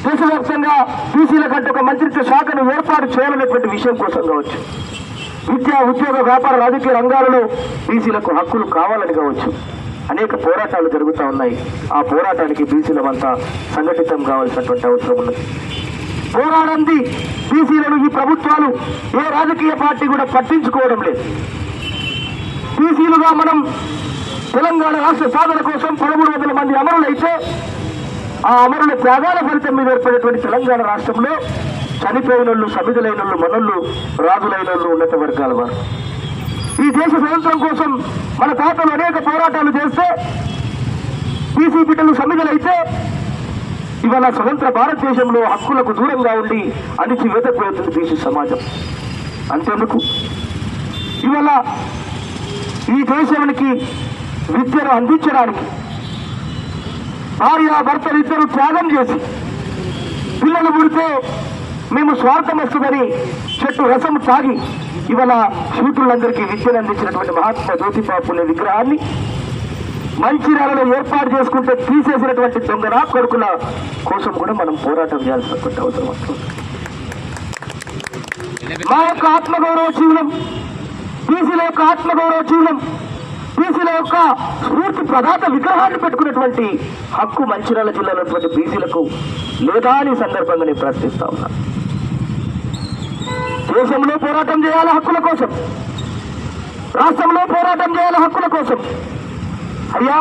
దేశవ్యాప్తంగా బీసీల కంటే ఒక మంత్రిత్వ శాఖను ఏర్పాటు చేయాలనేటువంటి విషయం కోసం కావచ్చు, విద్య, ఉద్యోగ, వ్యాపార, రాజకీయ రంగాలలో బీసీలకు హక్కులు కావాలని కావచ్చు, అనేక పోరాటాలు జరుగుతూ ఉన్నాయి. ఆ పోరాటానికి బీసీలమంతా సంఘటితం కావాల్సినటువంటి అవసరం ఉన్నది. పోరాడంది బీసీలను ఈ ప్రభుత్వాలు, ఏ రాజకీయ పార్టీ కూడా పట్టించుకోవడం లేదు. బీసీలుగా మనం తెలంగాణ రాష్ట్ర సాధన కోసం 1300 మంది అమరులైతే ఆ అమరుల త్యాగాల ఫలితం మీద ఏర్పడేటువంటి తెలంగాణ రాష్ట్రంలో చనిపోయినోళ్ళు, సమిధులైనోళ్ళు, మనోళ్ళు, రాజులైనోళ్ళు, ఉన్నత వర్గాల వారు. ఈ దేశ స్వతంత్రం కోసం మన తాతలు అనేక పోరాటాలు చేస్తే బీసీ బిడ్డలు సమిధులైతే ఇవాళ స్వతంత్ర భారతదేశంలో హక్కులకు దూరంగా ఉండి అణిచివేతపోతుంది బీసీ సమాజం. అంతేందుకు ఇవాళ ఈ దేశానికి విద్యను అందించడానికి భార్య భర్తలు ఇద్దరు త్యాగం చేసి పిల్లలు పుడితే మేము స్వార్థం వస్తుందని చెట్టు రసం తాగి ఇవాళ శూద్రులందరికీ విద్యను అందించినటువంటి మహాత్మా జ్యోతిబా ఫులే విగ్రహాన్ని మంచిర్యాలలో ఏర్పాటు చేసుకుంటే తీసేసినటువంటి దొంగ కొడుకుల కోసం కూడా మనం పోరాటం చేయాల్సినటువంటి అవసరం వస్తుంది. మా యొక్క ఆత్మగౌరవ జీవనం, బీసీల యొక్క ఆత్మగౌరవ జీవనం, బీసీల యొక్క స్ఫూర్తి ప్రదాత విగ్రహాన్ని పెట్టుకున్నటువంటి హక్కు మంచిర్యాల జిల్లాలో బీసీలకు లేదా అని సందర్భంగా నేను ప్రశ్నిస్తా ఉన్నా. దేశంలో పోరాటం చేయాలి హక్కుల కోసం, రాష్ట్రంలో పోరాటం చేయాలి హక్కుల కోసం. అయ్యా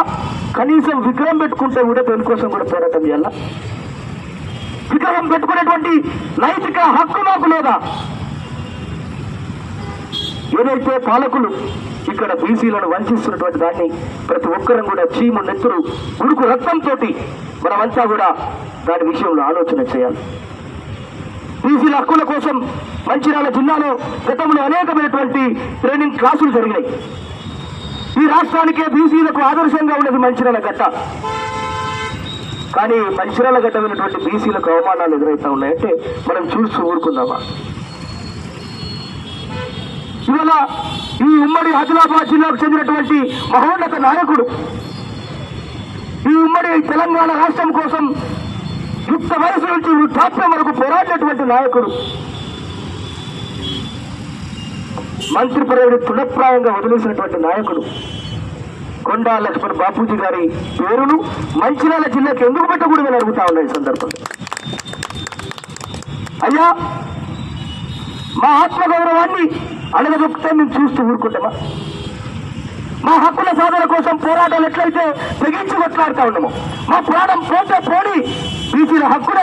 కనీసం విగ్రహం పెట్టుకుంటే కూడా దేనికోసం కూడా పోరాటం చేయాలా? విగ్రహం పెట్టుకునేటువంటి నైతిక హక్కు మాకు లేదా? ఏదైతే పాలకులు ఇక్కడ బీసీలను వంచిస్తున్నటువంటి దాన్ని ప్రతి ఒక్కరం కూడా చీము, నెత్తురు, ఉడుకు రక్తంతో మనమంతా కూడా దాని విషయంలో ఆలోచన చేయాలి. బీసీల హక్కుల కోసం మంచిర్యాల జిల్లాలో గతంలో అనేకమైనటువంటి ట్రైనింగ్ క్లాసులు జరిగినాయి. ఈ రాష్ట్రానికే బీసీలకు ఆదర్శంగా ఉన్నది మంచిర్యాల గడ్డ. కానీ మంచిర్యాల గడ్డ ఉన్నటువంటి బీసీలకు అవమానాలు ఎదురవుతా ఉన్నాయంటే మనం చూస్తూ ఊరుకుందామా? ఇవాళ ఈ ఉమ్మడి ఆదిలాబాద్ జిల్లాకు చెందినటువంటి మహోన్నత నాయకుడు, ఈ ఉమ్మడి తెలంగాణ రాష్ట్రం కోసం యుక్త వయసు నుంచి వృద్ధాప్యం వరకు పోరాడినటువంటి నాయకుడు, మంత్రి పదవిని తృణప్రాయంగా వదిలేసినటువంటి నాయకుడు కొండా లక్ష్మణ్ బాపూజీ గారి పేరును మంచిర్యాల జిల్లాకి ఎందుకు పెట్టకూడదని అడుగుతా ఉన్నాయి ఈ సందర్భంగా. అయ్యా మా ఆత్మగౌరవాన్ని అడగదొక్కితే మేము చూస్తూ ఊరుకుంటామా? మా హక్కుల సాధన కోసం పోరాటాలు ఎట్లయితే తెగించి కొట్లాడుతూ ఉన్నామో, మా ప్రాణం పోతే పోని బీసీల హక్కుల